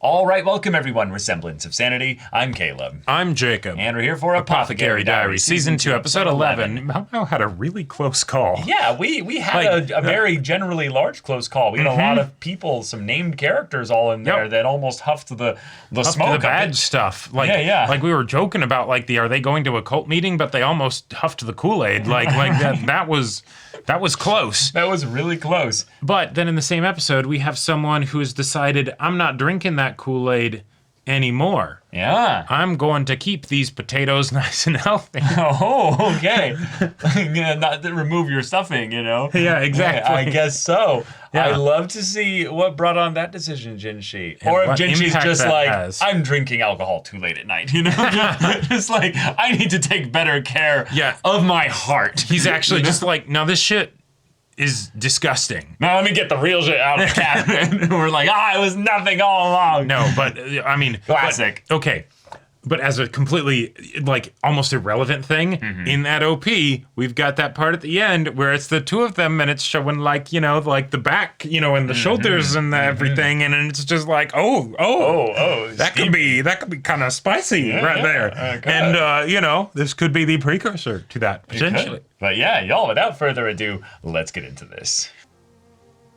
All right, welcome everyone. Semblance of Sanity. I'm Caleb. I'm Jacob. And we're here for Apothecary Diaries, Season 2, Episode 11. Malmo had a really close call. Yeah, we had a very generally large close call. We had a lot of people, some named characters all in there that almost huffed the smoke. The bad stuff. Yeah. We were joking about, are they going to a cult meeting, but they almost huffed the Kool-Aid. That was close. That was really close. But then in the same episode, we have someone who has decided, I'm not drinking that Kool-Aid anymore. Yeah. I'm going to keep these potatoes nice and healthy. Oh, okay. Not to remove your stuffing, you know? Yeah, exactly. I guess so. Yeah. I'd love to see what brought on that decision, Jinshi. And or if what Jinshi's impact just that like, has. I'm drinking alcohol too late at night, you know? Just like, I need to take better care of my heart. He's actually just like, no, this shit is disgusting. Now let me get the real shit out of the cabinet. We're like, it was nothing all along. No, but I mean, classic. Okay. But as a completely, almost irrelevant thing, in that OP, we've got that part at the end where it's the two of them and it's showing, the back, and the shoulders and everything. And it's just like, that could be kind of spicy right there. Okay. And, this could be the precursor to that, potentially. But yeah, y'all, without further ado, let's get into this.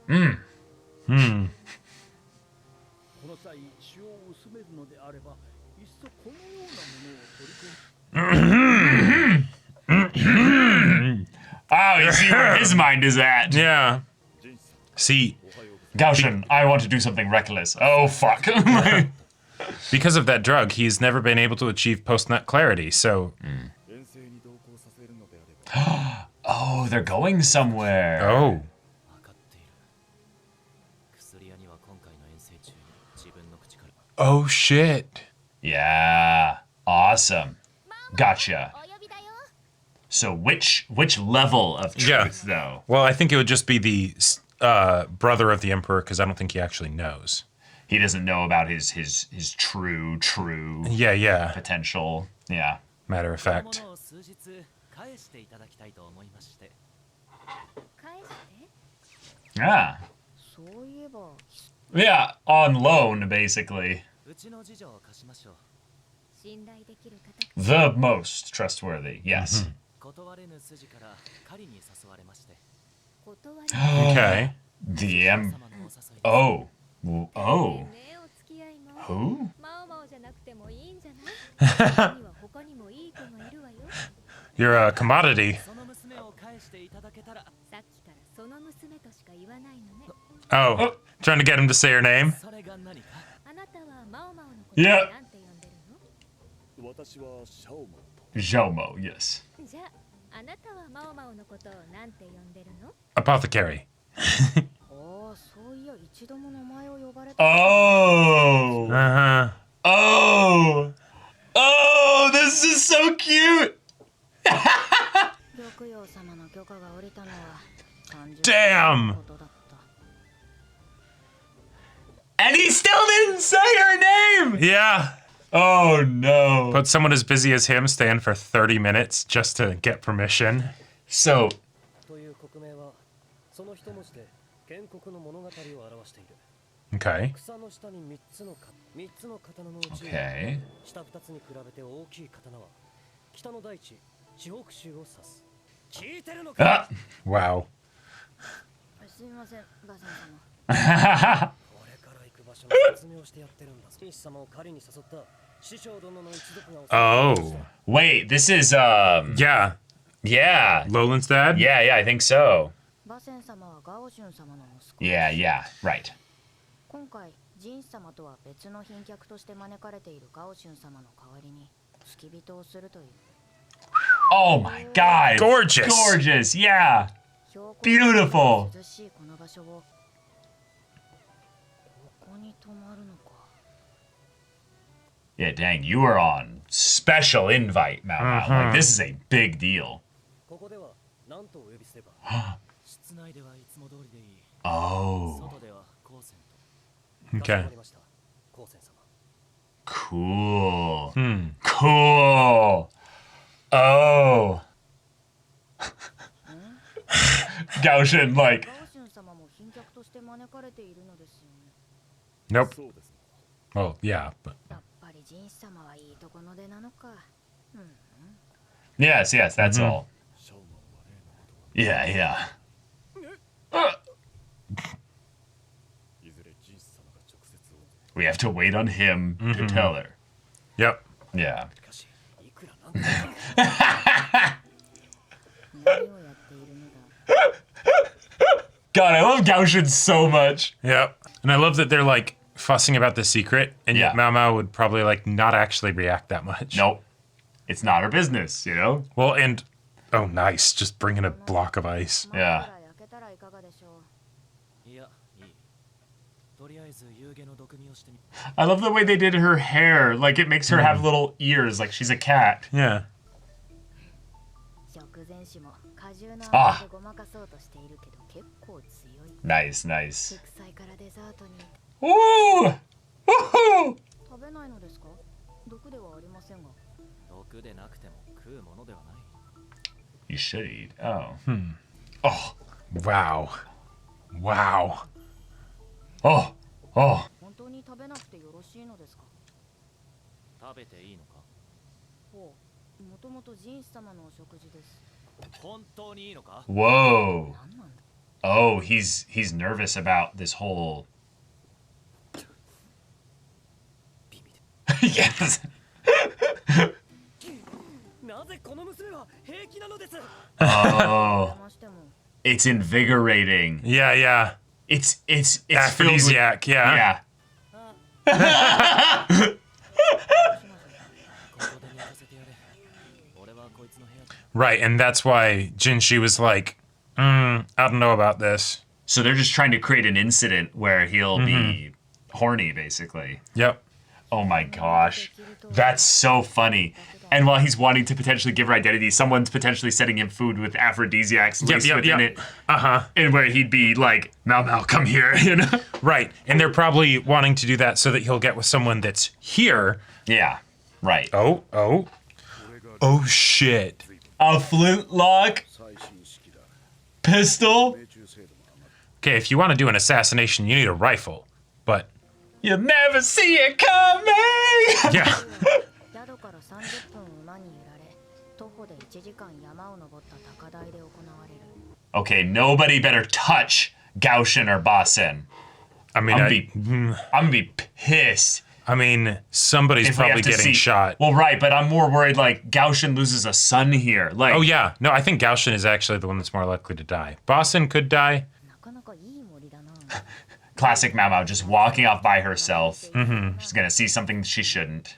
You see where his mind is at. Yeah. See, Gaoshin, I want to do something reckless. Oh, fuck. Because of that drug, he's never been able to achieve post-nut clarity, so... Oh, they're going somewhere. Oh. Oh, shit. Yeah. Awesome. Gotcha. So which level of truth, though? Well, I think it would just be the brother of the Emperor, because I don't think he actually knows. He doesn't know about his true potential. Yeah. Matter of fact. Yeah. Yeah, on loan, basically. The most trustworthy, yes. Okay. The Oh. Who? You're a commodity. Oh, trying to get him to say her name? Yeah. Xiaomo, yes. Apothecary. Oh. Uh-huh. Oh, this is so cute. Damn. And he still didn't say her name. Yeah. Oh, no. But someone as busy as him stand for 30 minutes just to get permission. So... Okay. Okay. Ah. Wow. Oh. Wait, this is, Yeah. Yeah. Lolan's dad? Yeah, I think so. Yeah, right. Oh my god. Gorgeous. Gorgeous, yeah. Beautiful. Yeah, dang, you are on special invite, Mao. Like, this is a big deal. Oh. Okay. Cool. Cool. Oh. Gaoshin, like... Nope. Well, yeah, but やっぱりジンシ様はいいとこの出なのか。 Yes, yes, that's all. Yeah, yeah. We have to wait on him to tell her. yep. Yeah. 何をやっているのだ。 God, I love Gaoshin so much. Yep. And I love that they're like fussing about the secret, and yet Yeah. Mao Mao would probably like not actually react that much. Nope. It's not her business, you know? Well, and oh, nice, just bringing a block of ice. マフラー焼けたらいかがでしょう。 いや、いい。とりあえず夕げの毒味をしてみ。 I love the way they did her hair. Like, it makes her have little ears, like she's a cat. Yeah. 食前酒も果汁のあ甘でごまかそうとしているけど結構強い。 Nice, nice. 副菜からデザートに。 Ooh! Woohoo! 食べないのですか？毒ではありませんが。 毒でなくても食うものではない。 You should eat. Oh. Oh. Wow. Wow. Oh. Oh. 本当に食べなくてよろしいのですか？ 食べていいのか？ ほう、もともとジンシ様のお食事です。 本当にいいのか？ Whoa. 何なんだ？ Oh, he's nervous about this whole. Yes. なぜこの娘は平気なのです？ Oh. ましても It's invigorating. Yeah, yeah. It's filled with, Aphrodisiac, yeah. yeah. ここで寝かせてやれ。俺はこいつの部屋で。 Right, and that's why Jinshi was like, I don't know about this. So they're just trying to create an incident where he'll be horny, basically. Yep. Oh my gosh. That's so funny. And while he's wanting to potentially give her identity, someone's potentially setting him food with aphrodisiacs laced within it. Uh-huh. And where he'd be like, Mal Mal, come here, you know? Right, and they're probably wanting to do that so that he'll get with someone that's here. Yeah, right. Oh, oh. Oh, shit. A flintlock? Pistol? Okay, if you want to do an assassination, you need a rifle. But, You'll never see it coming! yeah. 宿から30分馬に揺られ、徒歩で1時間山を登った高台で行われる。 Okay, nobody better touch Gaoshin or Basen. I mean, I'm gonna be pissed. I mean, somebody's if we probably have to getting see- shot. Well, right, but I'm more worried like Gaoshin loses a son here. Like, Oh, yeah. No, I think Gaoshin is actually the one that's more likely to die. Boston could die. なかなかいい森だな。 classic Mao Mao just walking off by herself. She's gonna see something she shouldn't.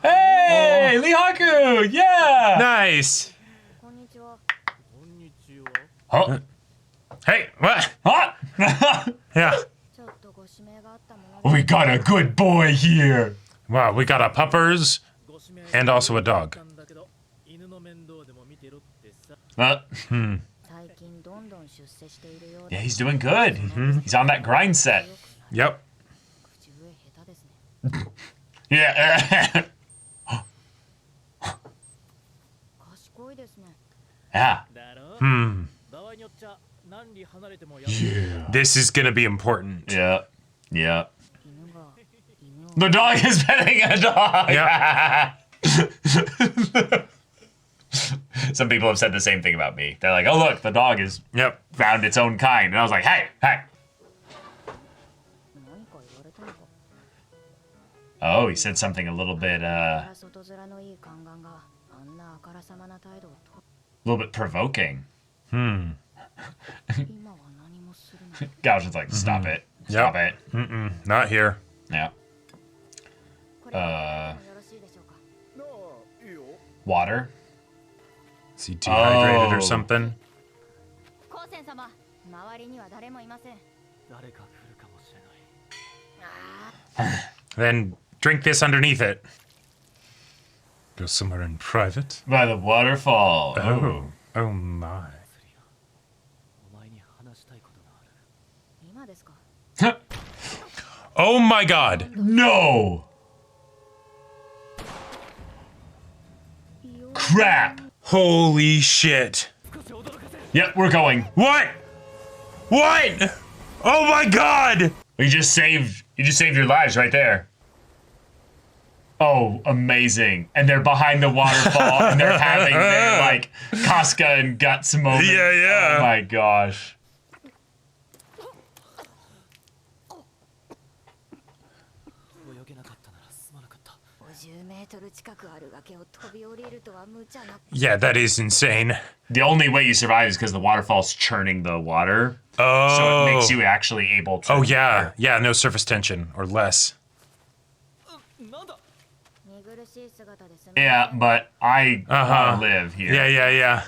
Hey, Lihaku! Yeah! Nice. こんにちは。こんにちは。 Huh? Hey, what? Huh? Yeah. ちょっとご指名があったもので。 We got a good boy here. Wow, we got a puppers ご指名 and also a dog. なんだけど、犬の面倒でも見てろってさ。 最近どんどん出世しているよう Yeah, で。 he's doing good. He's on that grind set. Yep. 口笛下手ですね。 Yeah. 賢いですね。 yeah. だろ？ Hmm. 場合によっちゃ何里離れてもやる。 This is gonna be important. Yeah. Yeah. 犬が犬を The dog is petting a dog. Yeah. Some people have said the same thing about me. They're like, oh, look, the dog has Yep. found its own kind. And I was like, hey, hey. 何か言われたのか。 Oh, he said something a little bit, 外面のいい宦官があんなあからさまな態度をと。 a little bit provoking. Hmm. 今は何もするな。 Gaoshin's like, stop it. Stop Yep. it. Mm-mm. Not here. Yeah. これはよろしいでしょうか。 Water. Is he dehydrated Oh. or something? 高専様、周りには誰もいません。誰か来るかもしれない。 Then drink this underneath it. Go somewhere in private. By the waterfall. Oh. Oh my. お前に話したいことがある。今ですか。 Oh my god. No! Crap! Holy shit. 少し驚かせる。 Yep, we're going. What? What? Oh my god. You just saved your lives right there. Oh, amazing. And they're behind the waterfall and they're having their like Casca and Guts moment. Yeah. Oh my gosh. Yeah, that is insane. The only way you survive is because the waterfall's churning the water. Oh. So it makes you actually able to. Oh, yeah. Yeah, no surface tension or less. Yeah, but I want to live here. Yeah.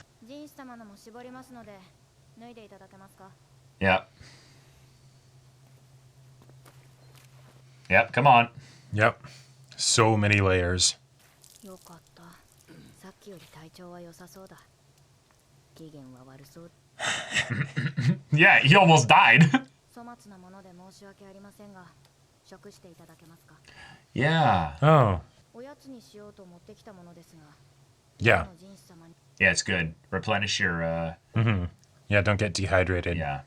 Yep. Yep, come on. Yep. So many layers. Yeah, he almost died. Yeah. Oh. Yeah. Yeah, it's good. Replenish your, Yeah, don't get dehydrated. yeah.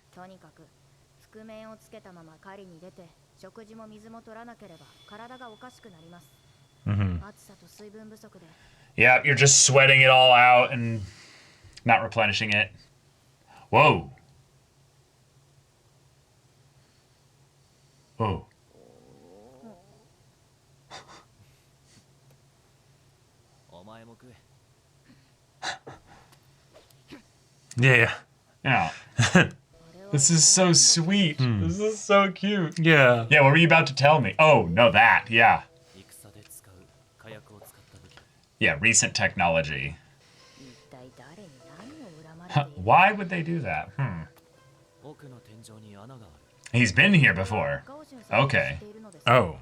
Yeah, you're just sweating it all out and not replenishing it. Whoa. Whoa. Yeah. Yeah. This is so sweet. This is so cute. Yeah. Yeah, what were you about to tell me? Oh, no, that. Yeah. Yeah, recent technology. Why would they do that? He's been here before. Okay. Oh.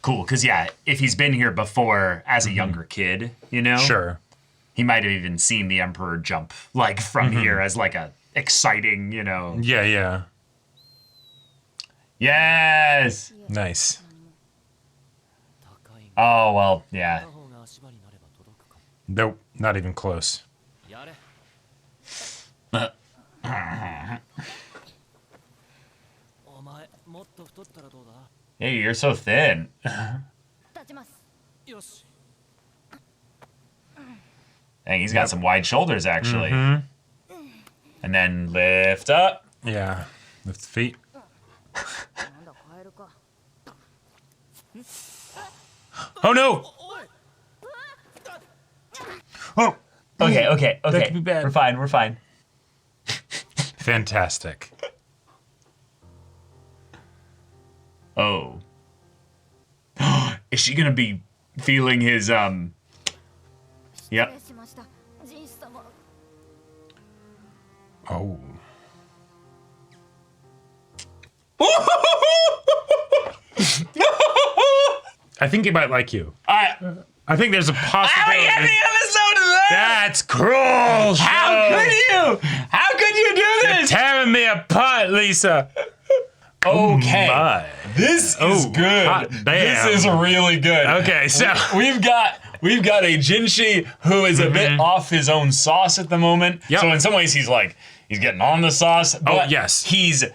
Cool, because yeah, if he's been here before as a younger kid, you know? Sure. He might have even seen the Emperor jump, like, from here as, like, a exciting, you know... Yeah. Yes! Nice. Oh, well, yeah. Nope, not even close. Hey, you're so thin. Dang, he's got some wide shoulders, actually. And then lift up. Yeah. Lift the feet. Oh, no! Oh! Okay. That could be bad. We're fine. Fantastic. Oh. Is she gonna be feeling his, Yep. Oh. I think he might like you. I think there's a possibility. episode of that! That's cruel. How could you do You're this? tearing me apart, Lisa. Okay. My. This is good. Hot damn. This is really good. Okay, so We've got a Jinshi who is a bit off his own sauce at the moment. Yep. So in some ways he's getting on the sauce. But yes. He's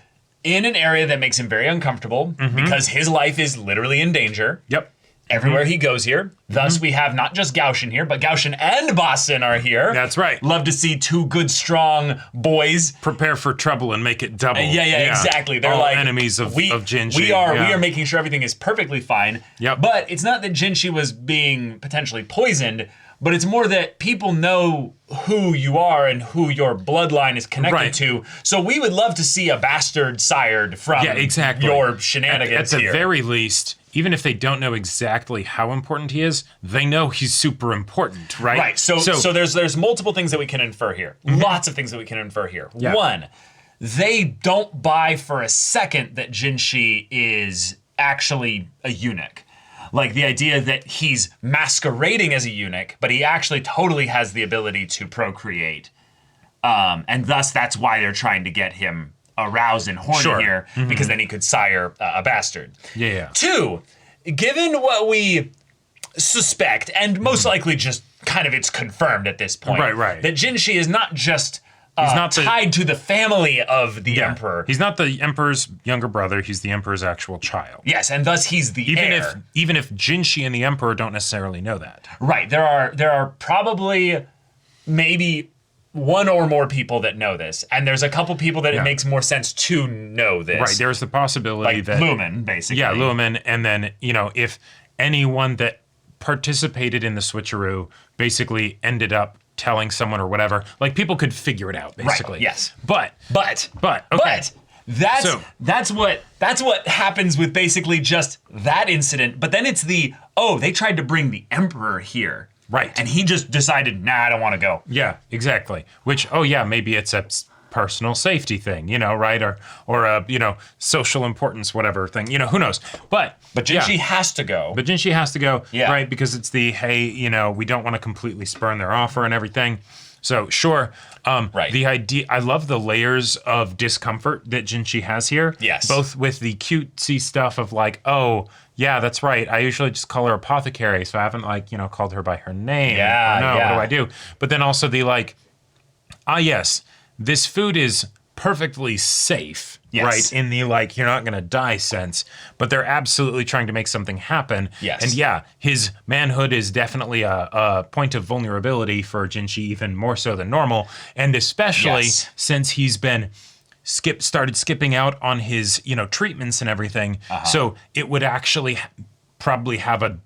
in an area that makes him very uncomfortable because his life is literally in danger. Yep. Everywhere he goes here. Thus, we have not just Gaushin here, but Gaushin and Boston are here. That's right. Love to see two good, strong boys. Prepare for trouble and make it double. Yeah, exactly. They're all like enemies of Jinshi. We are making sure everything is perfectly fine. Yep. But it's not that Jinshi was being potentially poisoned, but it's more that people know who you are and who your bloodline is connected to. So we would love to see a bastard sired from your shenanigans at the here. very least, even if they don't know exactly how important he is, they know he's super important, right? Right. So there's multiple things that we can infer here. Lots of things that we can infer here. Yeah. One, they don't buy for a second that Jinshi is actually a eunuch. Like the idea that he's masquerading as a eunuch, but he actually totally has the ability to procreate. And thus that's why they're trying to get him aroused and horny here, because then he could sire a bastard. Yeah. Two, given what we suspect, and most likely just kind of it's confirmed at this point, Right. that Jinshi is not just not tied to the family of the emperor. He's not the emperor's younger brother. He's the emperor's actual child. Yes, and thus he's the heir. Even if Jinshi and the emperor don't necessarily know that. Right. There are probably maybe one or more people that know this, and there's a couple people that it makes more sense to know this. Right. There's the possibility like that Lumen, basically. Yeah, Lumen, and then if anyone that participated in the switcheroo basically ended up telling someone or whatever, like people could figure it out basically. Right, yes. But okay. That's what happens with basically just that incident. But then it's they tried to bring the emperor here. Right. And he just decided, nah, I don't want to go. Yeah, exactly. Which, maybe it's a personal safety thing, right? Or a, social importance, whatever thing, who knows? But Jinshi has to go. But Jinshi has to go, yeah. Right? Because it's we don't want to completely spurn their offer and everything. So, sure. Right. The idea, I love the layers of discomfort that Jinshi has here. Yes. Both with the cutesy stuff of like, oh, yeah, that's right. I usually just call her Apothecary, so I haven't called her by her name. Yeah, no, yeah. what do I do? But then also the yes, this food is perfectly safe, yes. right? In the you're not going to die sense, but they're absolutely trying to make something happen. Yes. And yeah, his manhood is definitely a point of vulnerability for Jinshi, even more so than normal. And especially since he's been started skipping out on his, treatments and everything. So it would actually probably have a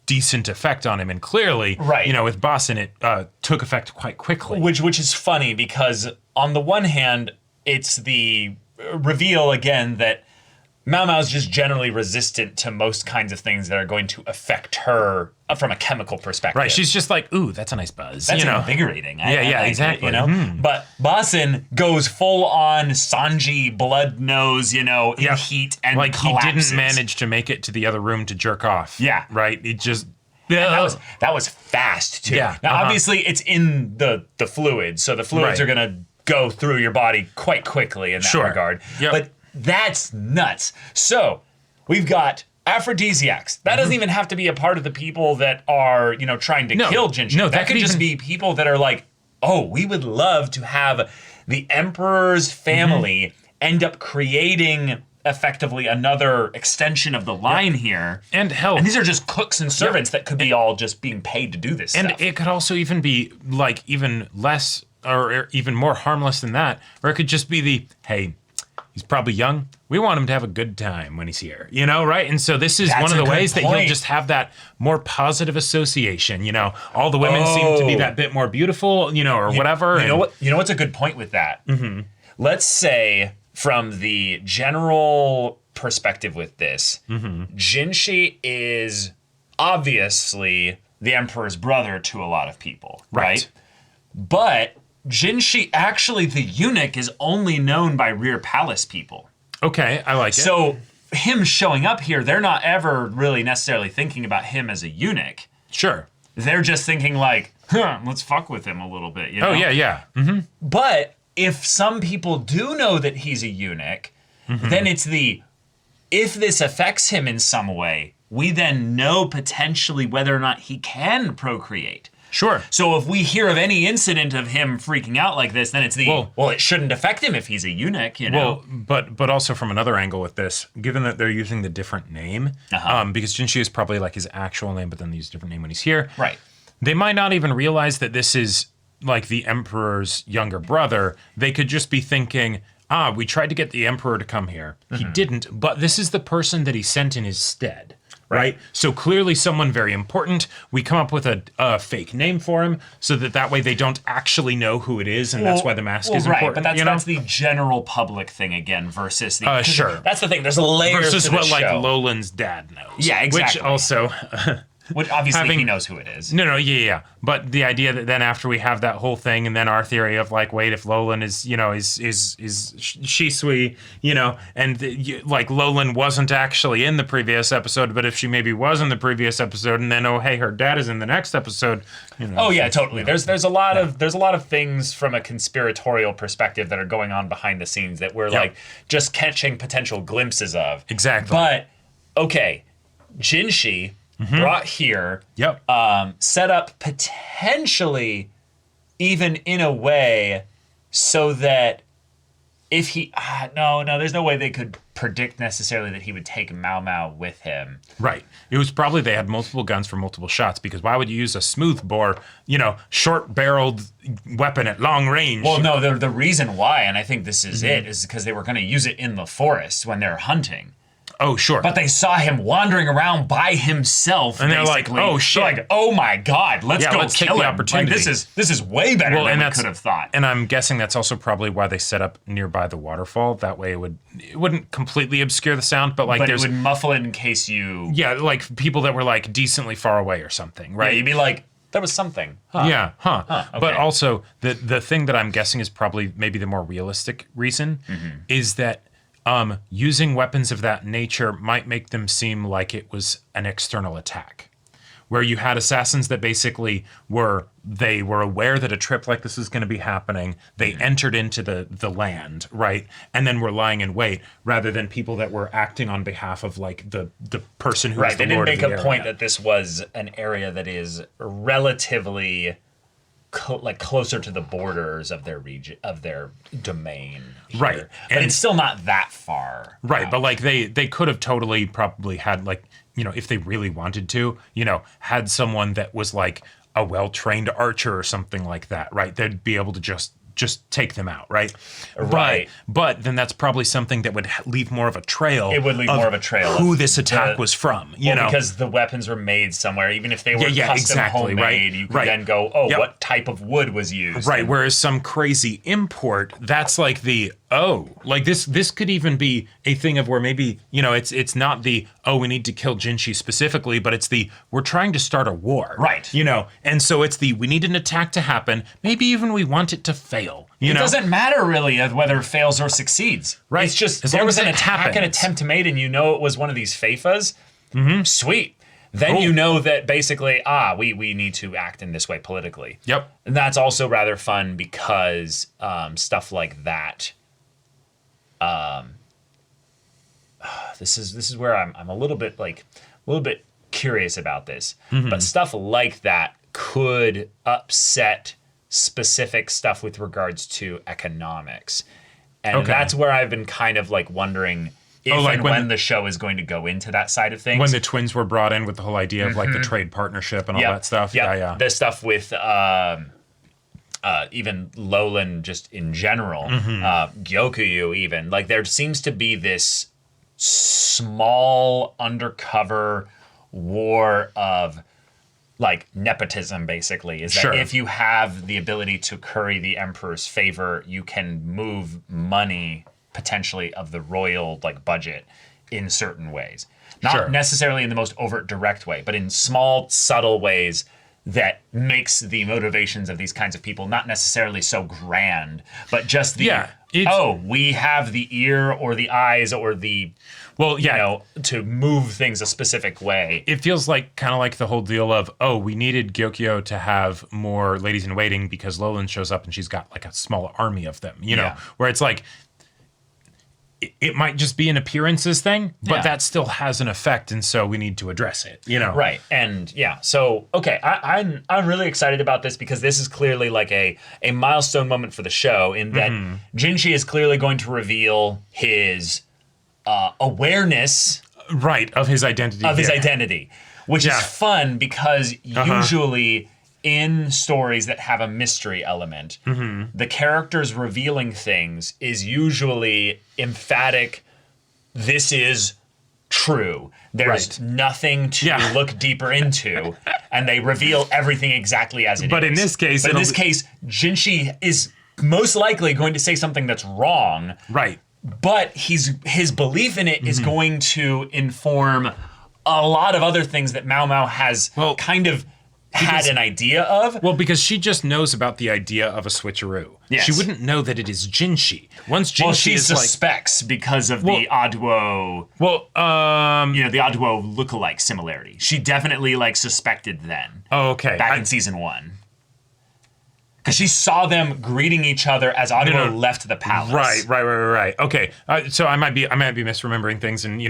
decent effect on him, and clearly, right. With Boston, it took effect quite quickly. Which is funny because on the one hand, it's the reveal again that Mao Mao's just generally resistant to most kinds of things that are going to affect her from a chemical perspective. Right, she's just like, ooh, that's a nice buzz. That's invigorating. Exactly. But Boston goes full on Sanji, blood nose, in heat and collapses. He didn't manage to make it to the other room to jerk off. Yeah. Right? He just... That was fast too. Yeah. Now obviously it's in the fluids, so the fluids are gonna go through your body quite quickly in that regard. Yep. But that's nuts. So we've got aphrodisiacs. That doesn't even have to be a part of the people that are, trying to kill Jinshi. No, that could just be people that are like, oh, we would love to have the emperor's family end up creating effectively another extension of the line here. And hell, and these are just cooks and servants that could be all just being paid to do this and stuff. it could also even be even less or even more harmless than that, or it could just be hey, he's probably young. We want him to have a good time when he's here, right? And so this is one of the ways that he'll just have that more positive association, all the women seem to be that bit more beautiful, or whatever. You know what's a good point with that? Mm-hmm. Let's say from the general perspective with this, Jinshi is obviously the emperor's brother to a lot of people, right? But Jinshi, actually, the eunuch, is only known by rear palace people. Okay, I like it. So him showing up here, they're not ever really necessarily thinking about him as a eunuch. Sure. They're just thinking let's fuck with him a little bit, Oh, yeah. Mm-hmm. But if some people do know that he's a eunuch, then it's if this affects him in some way, we then know potentially whether or not he can procreate. Sure. So if we hear of any incident of him freaking out like this, then it's it shouldn't affect him if he's a eunuch, Well, but also from another angle with this, given that they're using the different name, because Jinshi is probably his actual name, but then they use a different name when he's here. Right. They might not even realize that this is the emperor's younger brother. They could just be thinking, we tried to get the emperor to come here. He didn't, but this is the person that he sent in his stead. Right. So clearly someone very important. We come up with a fake name for him so that way they don't actually know who it is, and that's why the mask is important. But that's the general public thing again versus the... sure. That's the thing. There's a layer versus to the what show. Lolan's dad knows. Yeah, exactly. Which also... Which obviously he knows who it is. No, yeah. But the idea that then after we have that whole thing, and then our theory of wait, if Lolan is Shisui, and Lolan wasn't actually in the previous episode, but if she maybe was in the previous episode, and then hey, her dad is in the next episode. Oh yeah, totally. There's a lot of things from a conspiratorial perspective that are going on behind the scenes that we're just catching potential glimpses of. Exactly. But okay, Jinshi. Brought here, set up potentially, even in a way, so that if he no, there's no way they could predict necessarily that he would take Mao Mao with him. Right. It was probably they had multiple guns for multiple shots, because why would you use a smooth bore, short-barreled weapon at long range? Well, no, the reason why, and I think this is it, is because they were going to use it in the forest when they're hunting. Oh, sure. But they saw him wandering around by himself, and they're basically. like, "Oh shit!" They're like, "Oh my god, let's go let's take kill the him!" opportunity. Like, this is way better than we could have thought. And I'm guessing that's also probably why they set up nearby the waterfall. That way, it wouldn't completely obscure the sound, but it would muffle it in case you. Yeah, like people that were like decently far away or something, right? Yeah, you'd be like, "There was something." Huh. Yeah, okay. But also the thing that I'm guessing is probably maybe the more realistic reason is that using weapons of that nature might make them seem like it was an external attack, where you had assassins that basically were aware that a trip like this was going to be happening. They entered into the land, right, and then were lying in wait, rather than people that were acting on behalf of like the person who was the They didn't lord make of the a point area. that this was an area that is relatively closer to the borders of their region, of their domain here. Right. But And- it's still not that far Right, out. but like they could have totally probably had like, if they really wanted to, had someone that was like a well-trained archer or something like that, right? They'd be able to just take them out, right? Right. But then that's probably something that would leave more of a trail. It would leave more of a trail who of this attack was from, because the weapons were made somewhere. Even if they were Yeah, custom exactly, homemade, right, you could right. then go, Yep. what type of wood was used? Right, And- whereas some crazy import, that's like this could even be a thing of where maybe, it's not we need to kill Jinshi specifically, but it's we're trying to start a war. Right. And so it's we need an attack to happen, maybe even we want it to fail. It doesn't matter really whether it fails or succeeds. Right. It's just As there long was as an it attack, an happens. attempt made, and it was one of these FAFAs. Sweet. Then Cool. you know that basically, we need to act in this way politically. Yep. And that's also rather fun because stuff like that. This is where I'm a little bit curious about this. But stuff like that could upset specific stuff with regards to economics. And Okay. that's where I've been kind of like wondering if like and when the show is going to go into that side of things. When the twins were brought in with the whole idea of like the trade partnership and all that stuff. Yep. Yeah. The stuff with even Lowland just in general, Gyokuyu even. Like there seems to be this small undercover war of like nepotism, basically, is that Sure. if you have the ability to curry the emperor's favor, you can move money potentially of the royal like budget in certain ways. Not Sure. necessarily in the most overt direct way, but in small, subtle ways that makes the motivations of these kinds of people not necessarily so grand, but just we have the ear or the eyes or the to move things a specific way. It feels like kind of like the whole deal of, we needed Gyokyo to have more ladies in waiting because Lowland shows up and she's got like a small army of them, where it's like, it might just be an appearances thing, but that still has an effect. And so we need to address it, Right. And so, okay, I'm really excited about this because this is clearly like a milestone moment for the show in that Jinshi is clearly going to reveal his awareness Right. Of his identity. of his identity, which is fun because usually in stories that have a mystery element, the characters revealing things is usually emphatic. This is true. There's nothing to look deeper into, and they reveal everything exactly as it is. But in this case, Jinshi is most likely going to say something that's wrong. Right. But his belief in it is going to inform a lot of other things that Mao Mao has kind of had an idea of. Well, because she just knows about the idea of a switcheroo. Yes. She wouldn't know that it is Jinshi. Once Jinshi She is suspects because of the Aduo, the Aduo lookalike similarity. She definitely suspected then. Oh, okay. Back in season 1. Because she saw them greeting each other as Aduo left the palace. Right. Okay. So I might be misremembering things, and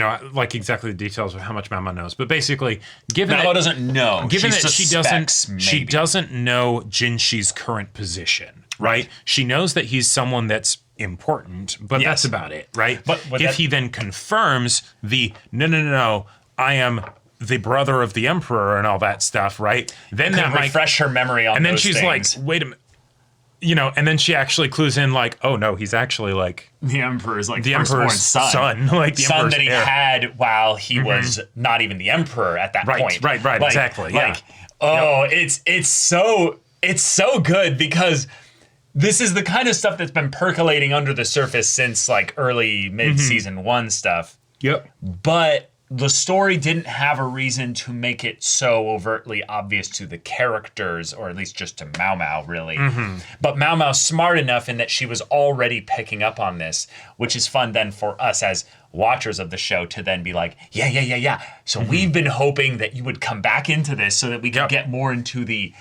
exactly the details of how much Mama knows. But basically, given Mao that doesn't know. given she that suspects, she maybe. doesn't know Jinshi's current position. right? She knows that he's someone that's important, but Yes. that's about it, right? But if he then confirms the no, I am the brother of the emperor and all that stuff, right? Then Could that might refresh her memory on and then those she's things. like, wait a minute. You know, and then she actually clues in like, oh no, he's actually like The Emperor's like the firstborn emperor's son. like the Son emperor's that he heir. had while he was not even the emperor at that Right, point. right, Like, exactly, yeah. Like, oh, it's so good because this is the kind of stuff that's been percolating under the surface since like early mid season 1 stuff. Yep. But the story didn't have a reason to make it so overtly obvious to the characters, or at least just to Mao Mao, really. But Mao Mao's smart enough in that she was already picking up on this, which is fun then for us as watchers of the show to then be like, yeah. So we've been hoping that you would come back into this so that we can get more into the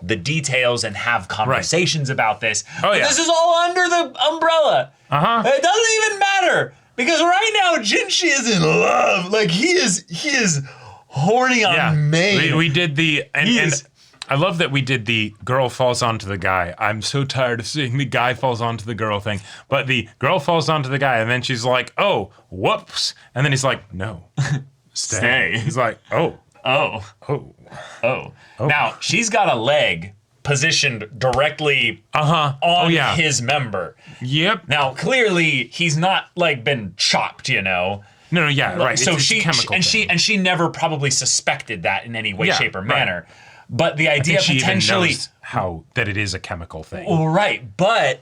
details and have conversations about this. Oh, But yeah. this is all under the umbrella. It doesn't even matter. Because right now, Jinshi is in love. Like, he is horny on May. We did the, and is- I love that we did the girl falls onto the guy. I'm so tired of seeing the guy falls onto the girl thing. But the girl falls onto the guy, and then she's like, oh, whoops. And then he's like, no, stay. He's like, oh. Now, she's got a leg positioned directly on his member. Yep. Now, clearly, he's not, like, been chopped, you know? No, yeah, right. So it's she a chemical thing. she never probably suspected that in any way, Yeah, shape, or right. manner. But the I idea think she potentially, even knows how that it is a chemical thing. well, right? But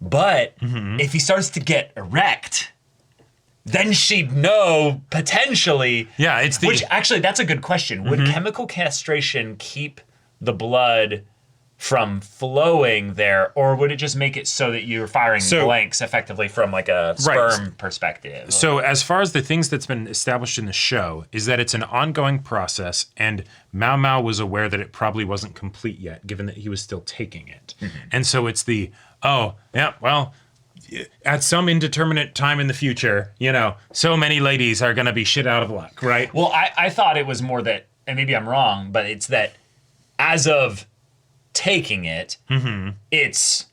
Mm-hmm. if he starts to get erect, then she'd know potentially. Yeah, it's the Which actually, that's a good question. Would chemical castration keep the blood from flowing there, or would it just make it so that you're firing blanks effectively from like a sperm perspective? So as far as the things that's been established in the show is that it's an ongoing process, and Mao Mao was aware that it probably wasn't complete yet, given that he was still taking it. And so it's the, at some indeterminate time in the future, you know, so many ladies are going to be shit out of luck, right? Well, I thought it was more that, and maybe I'm wrong, but it's that as of taking it, it's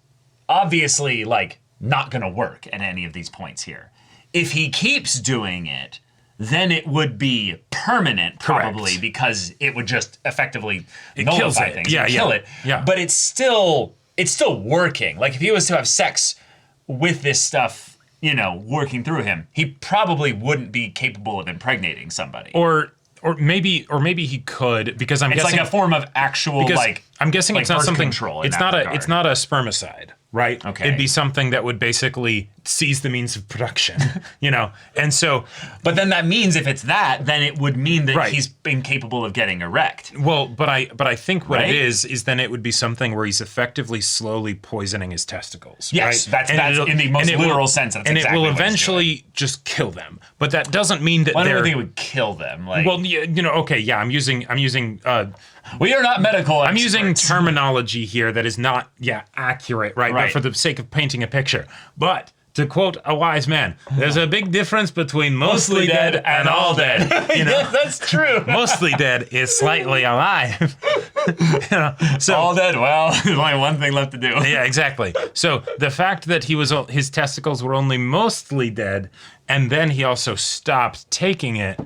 obviously like not going to work at any of these points here. If he keeps doing it, then it would be permanent, probably, Correct. because it would just effectively kills nullify it. things. Yeah, and yeah. kill it. Yeah. But it's still working. Like if he was to have sex with this stuff, you know, working through him, he probably wouldn't be capable of impregnating somebody. Or maybe he could, because I'm It's guessing like a form of actual, because like, I'm guessing like it's not birth something. control in It's that not regard. it's not a spermicide, right? Okay. It'd be something that would basically seize the means of production, you know. And so, But then that means if it's that, then it would mean that Right. he's incapable of getting erect. well, but I think what Right? it is then it would be something where he's effectively slowly poisoning his testicles. Yes, right? that's it'll- in the most and it will- literal sense. That's and exactly it will what he's eventually just kill them. But that doesn't mean that doing. I don't they're. think it would kill them. Like, Well, you know, okay, yeah, I'm using we are not medical. I'm using experts. terminology here that is not, accurate, right? Right. But for the sake of painting a picture. But to quote a wise man, there's a big difference between mostly dead and all dead. You know, Yes, that's true. mostly dead is slightly alive. You know, so All dead. Well, there's only one thing left to do. yeah, exactly. So the fact that his testicles were only mostly dead, and then he also stopped taking it,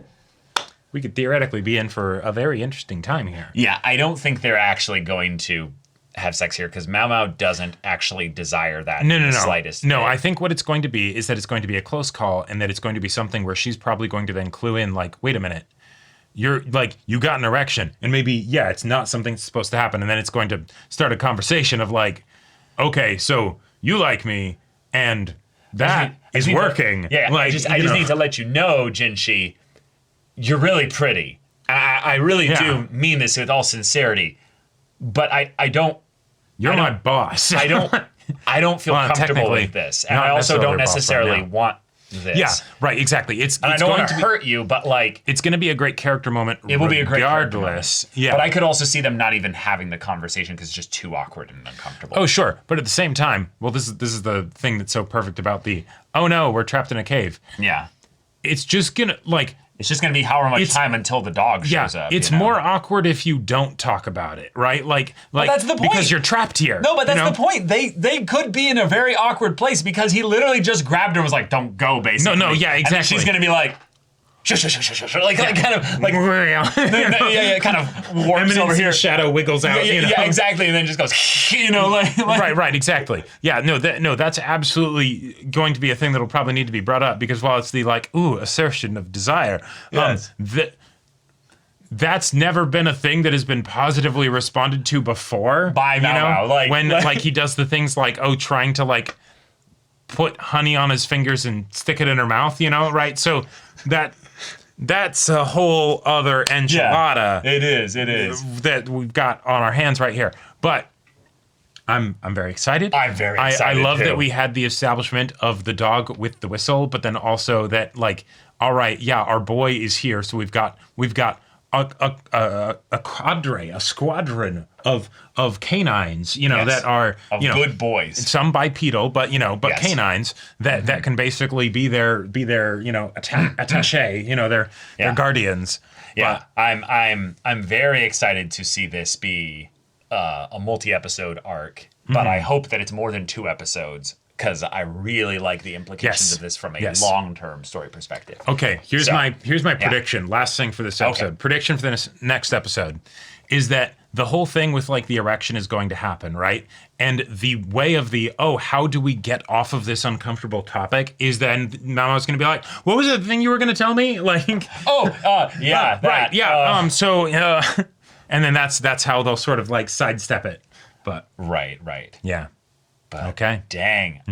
we could theoretically be in for a very interesting time here. Yeah, I don't think they're actually going to have sex here because Mao Mao doesn't actually desire that No. in the slightest. No, bit. I think what it's going to be is that it's going to be a close call, and that it's going to be something where she's probably going to then clue in, like, wait a minute, you're like, you got an erection, and maybe, it's not something that's supposed to happen, and then it's going to start a conversation of like, okay, so you like me, and that I is just need to- working. Yeah, like, I just you know. need to let you know, Jinshi, you're really pretty. I really do mean this with all sincerity, but I don't. You're I my don't- boss. I don't feel Well, comfortable technically, with this, and not I also don't necessarily necessarily boss, want this. Yeah, right, exactly. It's And I it's don't going want to to be, hurt you, but like it's going to be a great character moment. it will be a great character regardless. moment. Yeah, But I could also see them not even having the conversation because it's just too awkward and uncomfortable. Oh, sure. But at the same time, well, this is the thing that's so perfect about the, oh no, we're trapped in a cave. Yeah. It's just gonna, like, It's just going to be however much time until the dog shows up. It's more awkward if you don't talk about it, right? Like that's the point. Because you're trapped here. No, but that's the point. They could be in a very awkward place because he literally just grabbed her and was like, "Don't go," basically. No, yeah, exactly. And she's going to be like, shush, like kind of like kind of warps over here. Shadow wiggles out. Yeah, exactly, and then just goes, like right, exactly. Yeah, no, that's absolutely going to be a thing that'll probably need to be brought up because while it's the assertion of desire, yes. That's never been a thing that has been positively responded to before. By Mau Mau, when he does the things like trying to put honey on his fingers and stick it in her mouth, right? So that's a whole other enchilada. Yeah, it is. That we've got on our hands right here. But I'm very excited. I'm very excited. I love too. that we had the establishment of the dog with the whistle, but then also that all right, yeah, our boy is here, so we've got a squadron of canines, that are good boys. Some bipedal, but yes. canines that can basically be their attaché, their guardians. Yeah, I'm very excited to see this be a multi-episode arc, but I hope that it's more than 2 episodes. Because I really like the implications of this from a long-term story perspective. Okay, here's my prediction. Last thing for this episode. Okay. Prediction for the next episode is that the whole thing with the erection is going to happen, right? And the way of how do we get off of this uncomfortable topic is then Mama's going to be like, what was the thing you were going to tell me? Right, yeah. And then that's how they'll sort of sidestep it. But right. Yeah. But okay. Dang.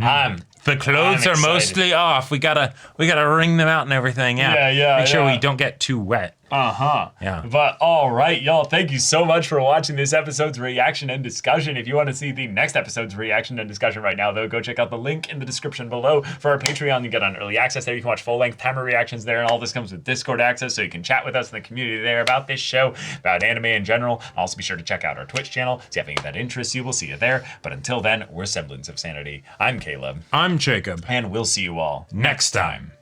The clothes are mostly off. We gotta wring them out and everything. Yeah. Make sure we don't get too wet. Yeah. But all right, y'all, thank you so much for watching this episode's reaction and discussion. If you want to see the next episode's reaction and discussion right now, though, go check out the link in the description below for our Patreon. You get on early access there. You can watch full-length timer reactions there, and all this comes with Discord access, so you can chat with us in the community there about this show, about anime in general. Also, be sure to check out our Twitch channel. See if anything that interests you. We'll see you there. But until then, we're Semblance of Sanity. I'm Caleb. I'm Jacob. And we'll see you all next time.